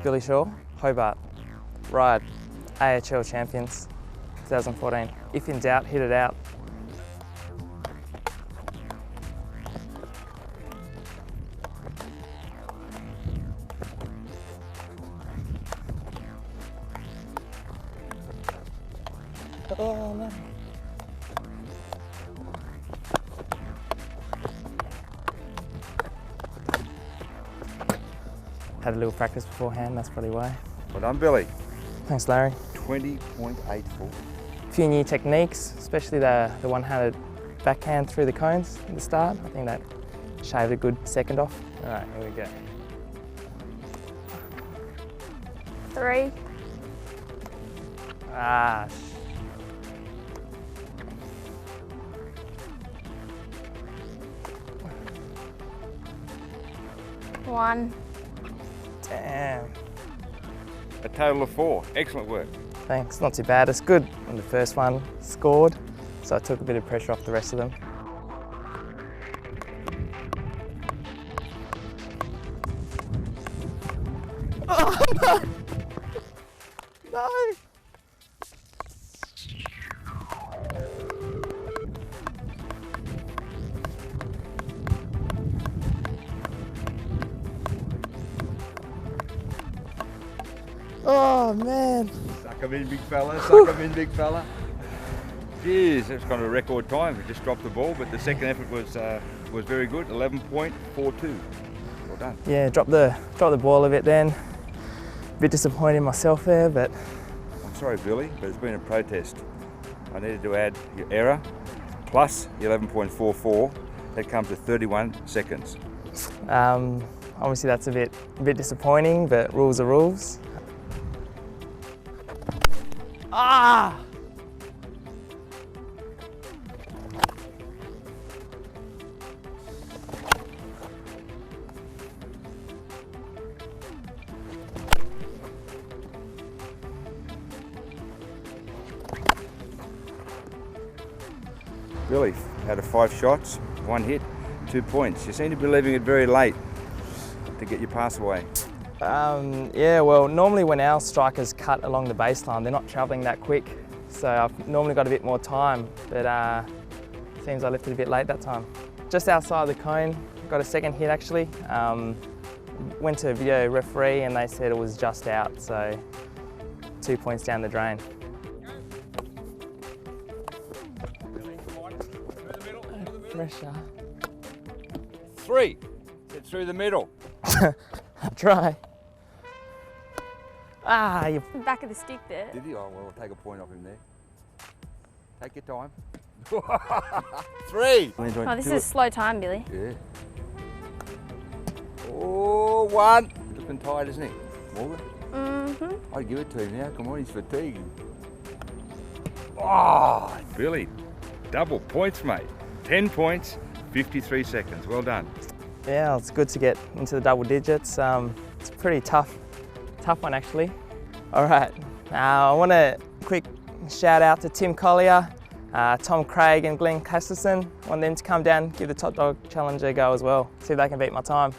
Billy Shaw, Hobart. Ride, AHL champions, 2014. If in doubt, hit it out. Oh no. Had a little practice beforehand, that's probably why. Well done, Billy. Thanks, Larry. 20.84. A few new techniques, especially the one-handed backhand through the cones at the start. I think that shaved a good second off. All right, here we go. 3. Ah, 1. damn. A total of 4. Excellent work. Thanks, not too bad. It's good on the first one, scored, so I took a bit of pressure off the rest of them. Oh no! No! Oh man! Suck him in, big fella. Suck him in, big fella. Jeez, that's kind of a record time. We just dropped the ball, but the second effort was very good. 11.42. Well done. Yeah, dropped the ball a bit then. A bit disappointed in myself there, but I'm sorry, Billy, but it's been a protest. I needed to add your error plus 11.44. That comes to 31 seconds. obviously that's a bit disappointing, but rules are rules. Ah! Billy, out of 5 shots, 1 hit, 2 points. You seem to be leaving it very late to get your pass away. Yeah, well, normally when our strikers cut along the baseline, they're not travelling that quick. So I've normally got a bit more time, but seems I left it a bit late that time. Just outside the cone, got a second hit actually. Went to a video referee and they said it was just out, so 2 points down the drain. Pressure. 3. Get through the middle. I'll try. Ah, you... Back of the stick there. Did he? Oh, well, I'll take a point off him there. Take your time. 3. Oh, this is slow time, Billy. Yeah. Oh, 1. Looking tired, isn't he? Morgan? Mm-hmm. I'd give it to him now. Come on, he's fatigued. Oh, Billy. Double points, mate. 10 points, 53 seconds. Well done. Yeah, it's good to get into the double digits. It's a pretty tough one actually. All right, I want a quick shout out to Tim Collier, Tom Craig and Glenn Castleson. I want them to come down, give the Top Dog Challenge a go as well. See if they can beat my time.